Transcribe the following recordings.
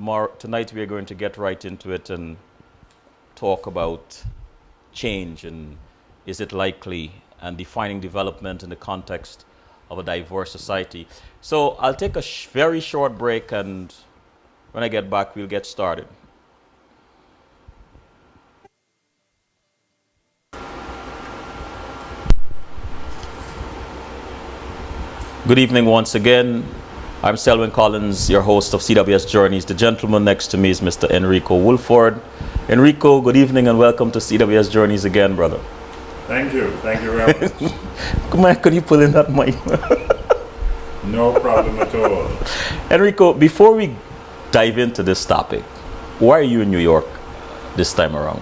Tonight we are going to get right into it and talk about change and is it likely, and defining development in the context of a diverse society. So I'll take a very short break, and when I get back, we'll get started. Good evening once again. I'm Selvin Collins, your host of CWS Journeys. The gentleman next to me is Mr. Enrico Woolford. Enrico, good evening and welcome to CWS Journeys again, brother. Thank you very much. Come on, could you pull in that mic? No problem at all. Enrico, before we dive into this topic, why are you in New York this time around?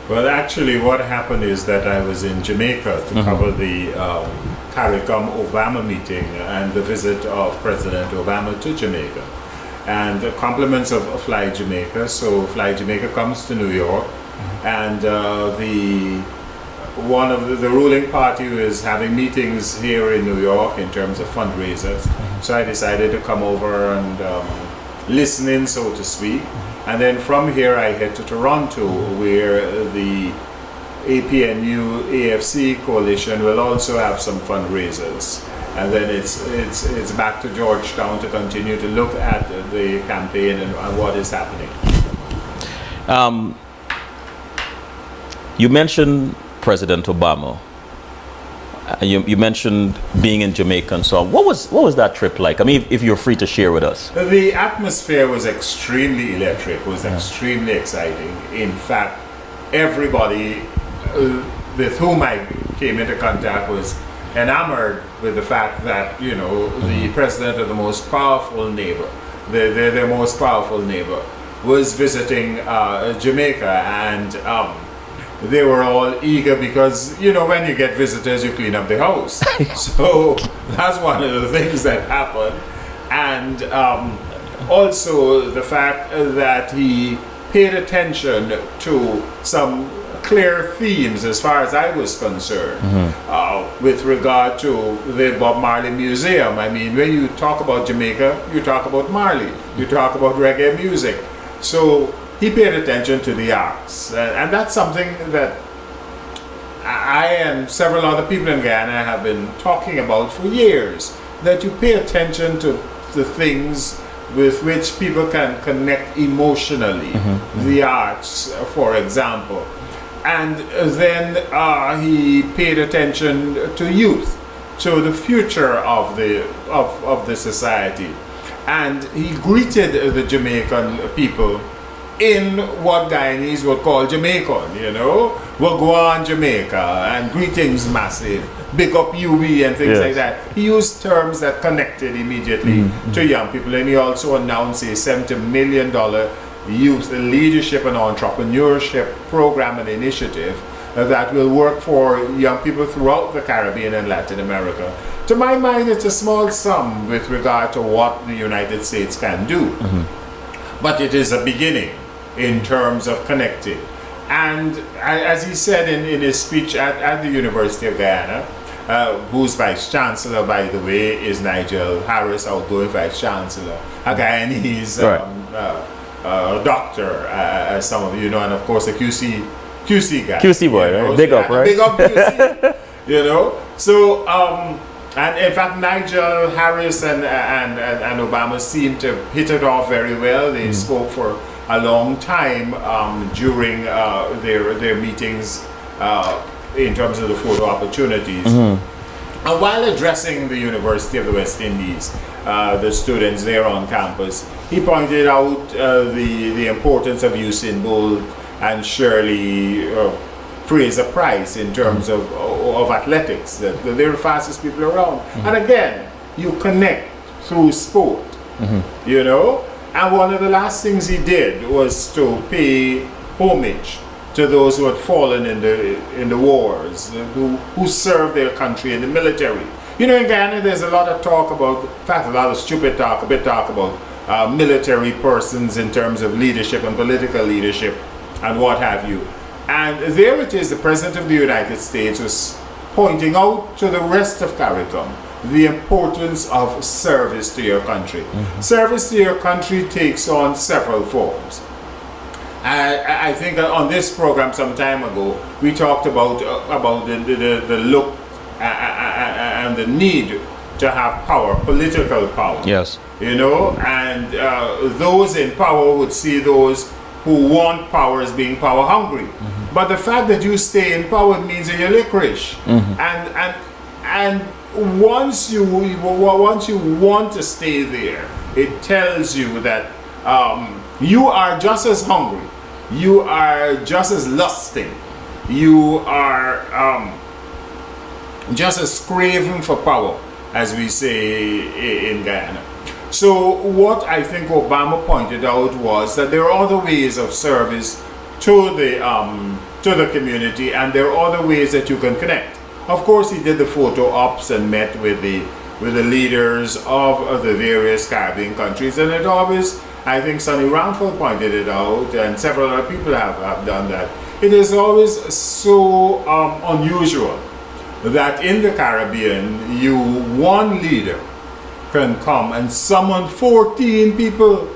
Well, actually, what happened is that I was in Jamaica to cover the CARICOM Obama meeting and the visit of President Obama to Jamaica. And compliments of Fly Jamaica. So Fly Jamaica comes to New York, and one of the ruling party is having meetings here in New York in terms of fundraisers. So I decided to come over and listen in, so to speak. And then from here I head to Toronto, where the APNU AFC coalition will also have some fundraisers. And then it's back to Georgetown to continue to look at the campaign and what is happening. You mentioned President Obama. You mentioned being in Jamaica and so on. What was that trip like? I mean, if you're free to share with us. The atmosphere was extremely electric, was extremely exciting. In fact, everybody with whom I came into contact was enamored with the fact that, you know, the president of the most powerful neighbor, their most powerful neighbor, was visiting Jamaica, and they were all eager because, you know, when you get visitors, you clean up the house. So that's one of the things that happened. And also the fact that he paid attention to some clear themes as far as I was concerned with regard to the Bob Marley Museum. I mean, when you talk about Jamaica, you talk about Marley, you talk about reggae music. So he paid attention to the arts, and that's something that I and several other people in Guyana have been talking about for years, that you pay attention to the things with which people can connect emotionally, the arts, for example. And then he paid attention to youth, to the future of the society. And he greeted the Jamaican people in what Guyanese would call Jamaican, you know, Wagwan Jamaica, and greetings massive, big up UB and things like that. He used terms that connected immediately to young people, and he also announced a $70 million youth leadership and entrepreneurship program and initiative that will work for young people throughout the Caribbean and Latin America. To my mind, it's a small sum with regard to what the United States can do, but it is a beginning in terms of connecting. And as he said in his speech at the University of Guyana, whose vice chancellor, by the way, is Nigel Harris, outgoing vice chancellor, a Guyanese doctor, as some of you know, and of course a QC guy. QC boy, you know? Right? Big up, right? Big up QC, you know. So, and in fact, Nigel Harris and Obama seemed to hit it off very well. They spoke for a long time during their meetings in terms of the photo opportunities. And while addressing the University of the West Indies, the students there on campus, he pointed out the importance of Usain Bolt and Shirley Fraser-Price in terms of athletics. They're the fastest people around. And again, you connect through sport, you know? And one of the last things he did was to pay homage to those who had fallen in the wars, who served their country in the military. You know, in Guyana, there's a lot of talk about, in fact, a lot of stupid talk, a bit talk about military persons in terms of leadership and political leadership and what have you. And there it is, the President of the United States was pointing out to the rest of CARICOM the importance of service to your country. Service to your country takes on several forms. I think on this program some time ago we talked about the look and the need to have power, political power. Yes. You know, and those in power would see those who want power as being power hungry. But the fact that you stay in power means that you're licorice. And once you want to stay there, it tells you that you are just as hungry, you are just as lusting, you are just as craving for power, as we say in Guyana. So what I think Obama pointed out was that there are other ways of service to the community, and there are other ways that you can connect. Of course, he did the photo ops and met with the leaders of the various Caribbean countries, and it always, I think Sonny Ramphel pointed it out, and several other people have done that. It is always so unusual that in the Caribbean, one leader can come and summon 14 people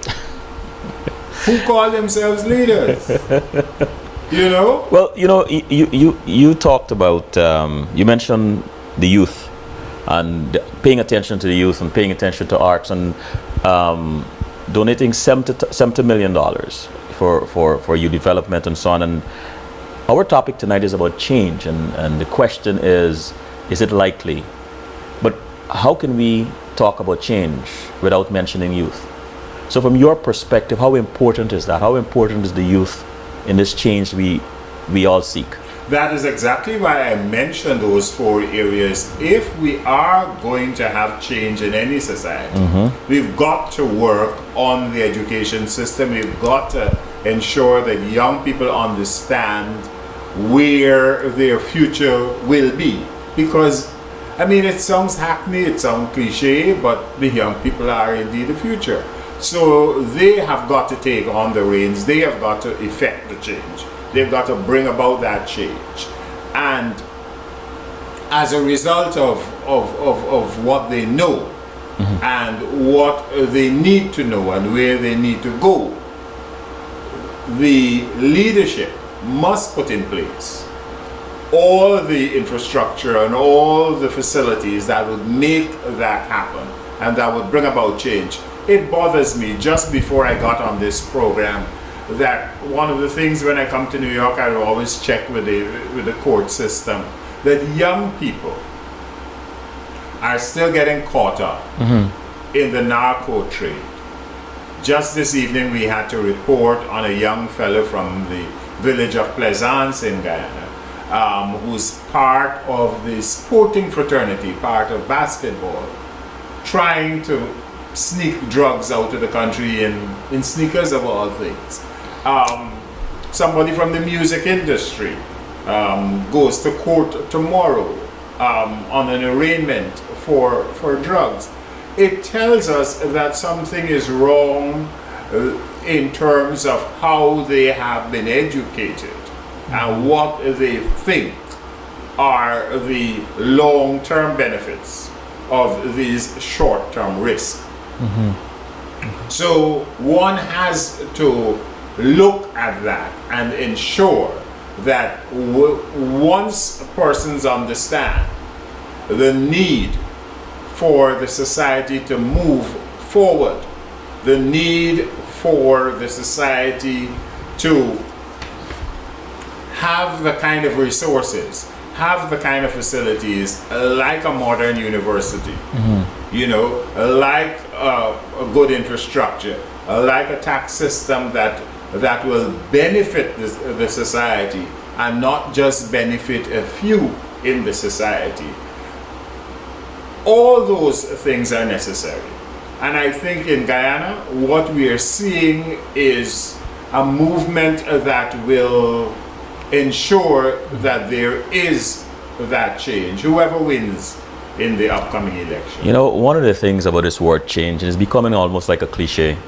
who call themselves leaders. You know? Well, you know, you talked about, you mentioned the youth and paying attention to the youth and paying attention to arts and donating $70 million for youth development and so on. And our topic tonight is about change, and the question is it likely? But how can we talk about change without mentioning youth? So from your perspective, how important is that? How important is the youth in this change we all seek? That is exactly why I mentioned those 4 areas. If we are going to have change in any society, we've got to work on the education system. We've got to ensure that young people understand where their future will be. Because, I mean, it sounds hackney, it sounds cliche, but the young people are indeed the future. So they have got to take on the reins. They have got to effect the change. They've got to bring about that change. And as a result of what they know and what they need to know and where they need to go, the leadership must put in place all the infrastructure and all the facilities that would make that happen and that would bring about change. It bothers me, just before I got on this program, that one of the things when I come to New York, I always check with the court system, that young people are still getting caught up in the narco trade. Just this evening we had to report on a young fellow from the village of Plaisance in Guyana, who's part of the sporting fraternity, part of basketball, trying to sneak drugs out of the country in sneakers of all things. Somebody from the music industry goes to court tomorrow on an arraignment for drugs. It tells us that something is wrong in terms of how they have been educated and what they think are the long-term benefits of these short-term risks. So one has to look at that and ensure that once persons understand the need for the society to move forward, the need for the society to have the kind of resources, have the kind of facilities like a modern university, you know, like a good infrastructure, like a tax system that will benefit the society and not just benefit a few in the society. All those things are necessary. And I think in Guyana, what we are seeing is a movement that will ensure that there is that change, whoever wins in the upcoming election. You know, one of the things about this word change is becoming almost like a cliche.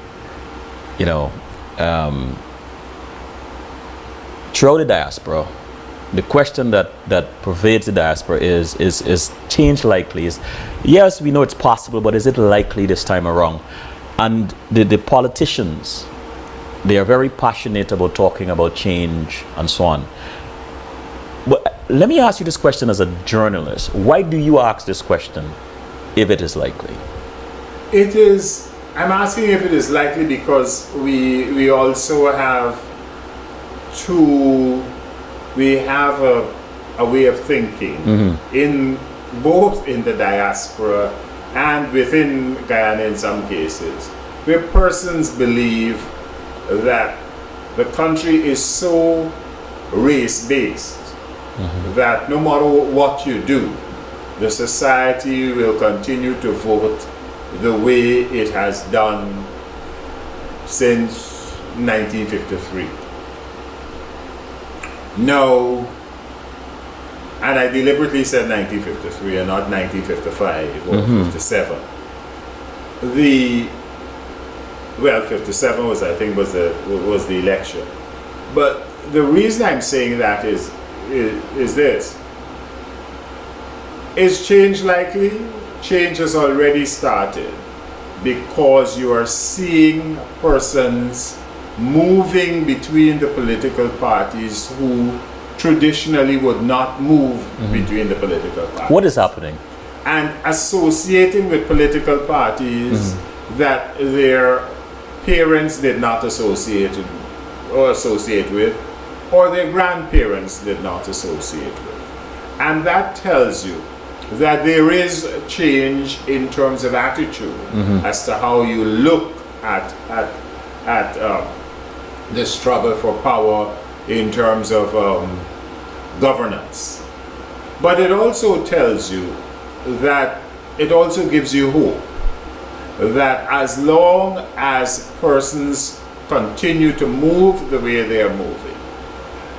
You know, throughout the diaspora, the question that pervades the diaspora is change likely? Yes, we know it's possible, but is it likely this time around? And the politicians, they are very passionate about talking about change and so on. But let me ask you this question as a journalist. Why do you ask this question if it is likely? It is, I'm asking if it is likely because we also have a way of thinking in both in the diaspora and within Guyana in some cases, where persons believe that the country is so race-based that no matter what you do, the society will continue to vote the way it has done since 1953. No, and I deliberately said 1953 and not 1955 or 57. 57 was, I think, was the election. But the reason I'm saying that is this: is change likely? Change has already started because you are seeing persons moving between the political parties who traditionally would not move between the political parties. What is happening? And associating with political parties that their parents did not associate with, or their grandparents did not associate with. And that tells you that there is a change in terms of attitude as to how you look at the struggle for power in terms of governance. But it also tells you that it also gives you hope that as long as persons continue to move the way they are moving,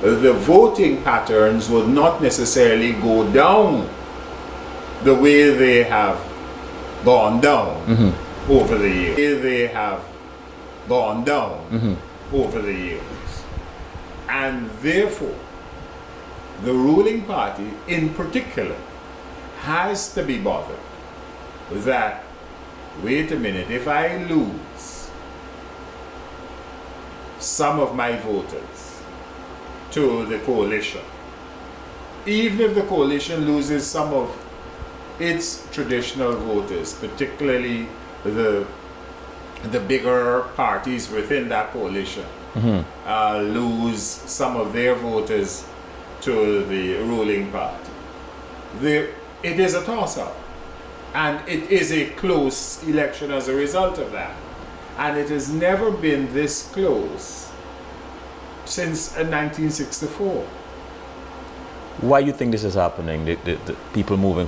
the voting patterns will not necessarily go down the way they have gone down over the years. They have gone down over the years. And therefore, the ruling party in particular has to be bothered that, wait a minute, if I lose some of my voters to the coalition, even if the coalition loses some of its traditional voters, particularly the bigger parties within that coalition, lose some of their voters to the ruling party. It is a toss-up, and it is a close election as a result of that. And it has never been this close since 1964. Why do you think this is happening? The people moving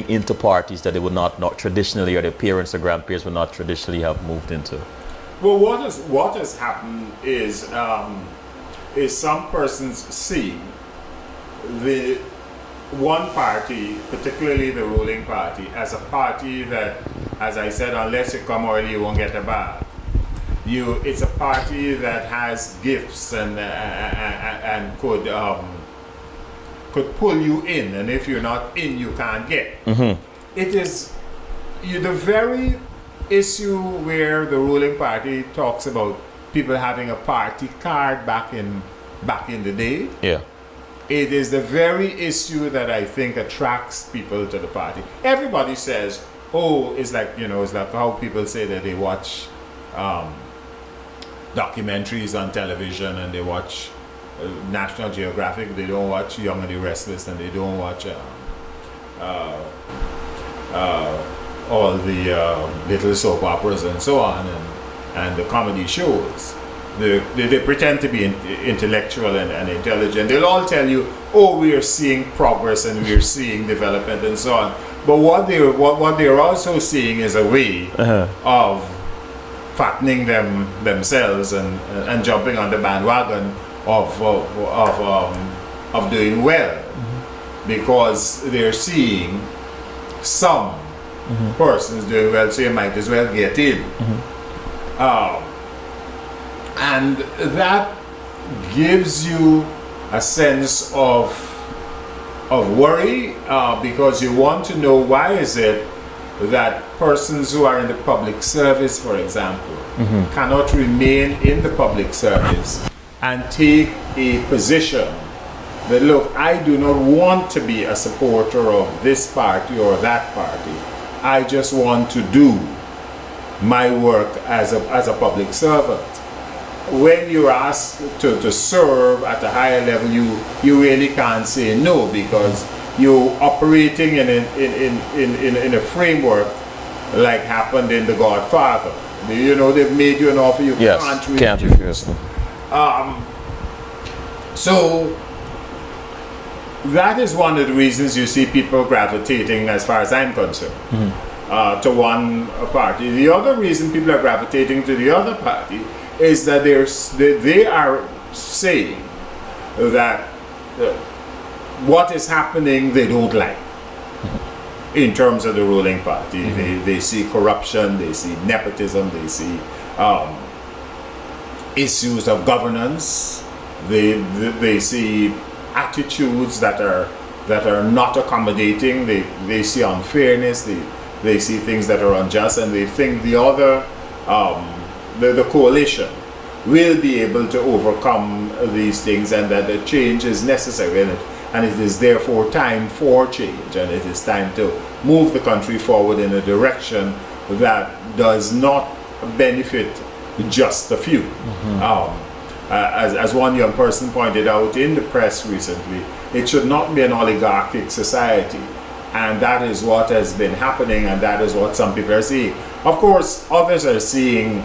into parties that they would not traditionally, or their parents or grandparents would not traditionally have moved into? Well, what has happened is some persons see the one party, particularly the ruling party, as a party that, as I said, unless you come early, you won't get a bag. It's a party that has gifts and could pull you in, and if you're not in, you can't get. It is the very issue where the ruling party talks about people having a party card back in the day. Yeah. It is the very issue that I think attracts people to the party. Everybody says, oh, it's like how people say that they watch documentaries on television and they watch National Geographic, they don't watch Young and the Restless, and they don't watch all the little soap operas and so on, and the comedy shows. They pretend to be intellectual and intelligent. They'll all tell you, oh, we are seeing progress and we are seeing development and so on. But what they're also seeing is a way of fattening themselves and jumping on the bandwagon of doing well, because they're seeing some persons doing well, so you might as well get in. And that gives you a sense of worry, because you want to know why is it that persons who are in the public service, for example, cannot remain in the public service and take a position that, look, I do not want to be a supporter of this party or that party. I just want to do my work as a public servant. When you're asked to serve at a higher level, you really can't say no, because you're operating in a framework like happened in The Godfather. You know, they've made you an offer you can't refuse. So that is one of the reasons you see people gravitating, as far as I'm concerned, to one party. The other reason people are gravitating to the other party is that they are saying that what is happening they don't like in terms of the ruling party. They see corruption, they see nepotism, they see issues of governance, they see attitudes that are not accommodating, they see unfairness, they see things that are unjust, and they think the other the coalition will be able to overcome these things, and that the change is necessary, and it is therefore time for change, and it is time to move the country forward in a direction that does not benefit just a few. As one young person pointed out in the press recently, it should not be an oligarchic society, and that is what has been happening, and that is what some people are seeing. Of course, others are seeing,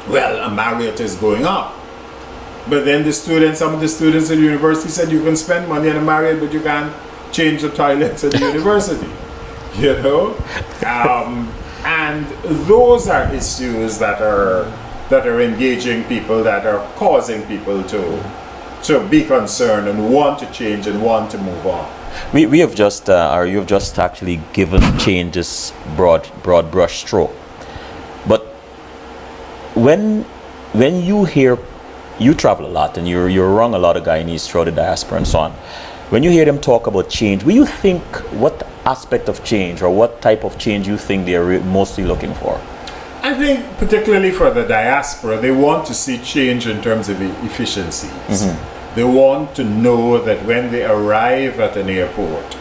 well, a Marriott is going up, but then some of the students at the university said you can spend money on a Marriott, but you can't change the toilets at the university, you know. And those are issues that are engaging people, that are causing people to be concerned and want to change and want to move on. We have just, or you've just actually given changes broad brush stroke. But when you hear, you travel a lot and you're around a lot of Guyanese throughout the diaspora and so on. When you hear them talk about change, will you think what aspect of change or what type of change you think they are mostly looking for? I think particularly for the diaspora, they want to see change in terms of efficiencies. They want to know that when they arrive at an airport,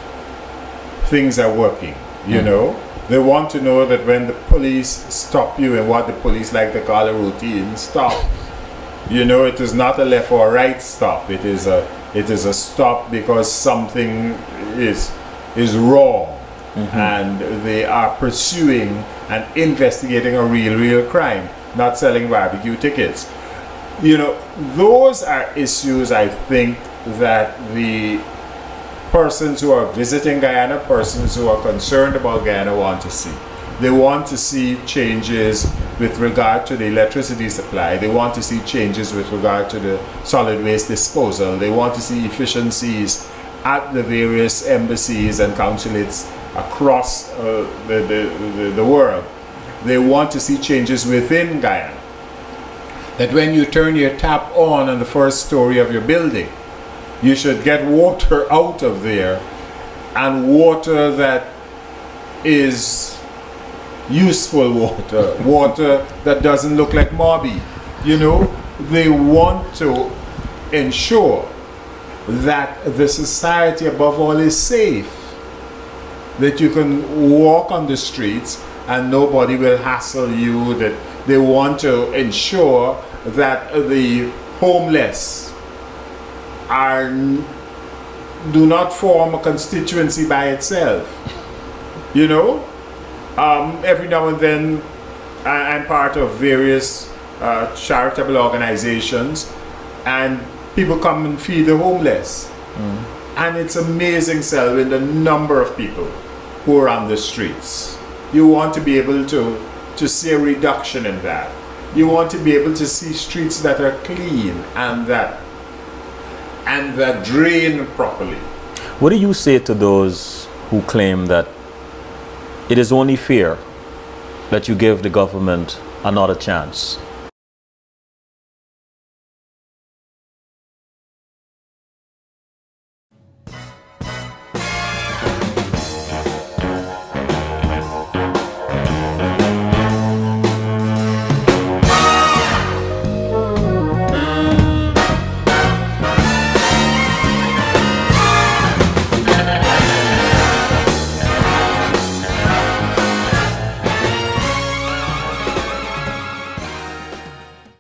things are working, you know. They want to know that when the police stop you, and what the police like to call a routine stop, you know, it is not a left or right stop. It is a stop because something is wrong, and they are pursuing and investigating a real crime, not selling barbecue tickets. You know, those are issues I think that the persons who are visiting Guyana, persons who are concerned about Guyana want to see. They want to see changes with regard to the electricity supply. They want to see changes with regard to the solid waste disposal. They want to see efficiencies at the various embassies and consulates across the world. They want to see changes within Guyana. That when you turn your tap on the first story of your building, you should get water out of there, and water that is useful water that doesn't look like mobby. You know, they want to ensure that the society above all is safe, that you can walk on the streets and nobody will hassle you, that they want to ensure that the homeless do not form a constituency by itself. You know, every now and then I'm part of various charitable organizations, and people come and feed the homeless. And it's amazing, Selvin, the number of people who are on the streets. You want to be able to see a reduction in that. You want to be able to see streets that are clean and that drain properly. What do you say to those who claim that it is only fair that you give the government another chance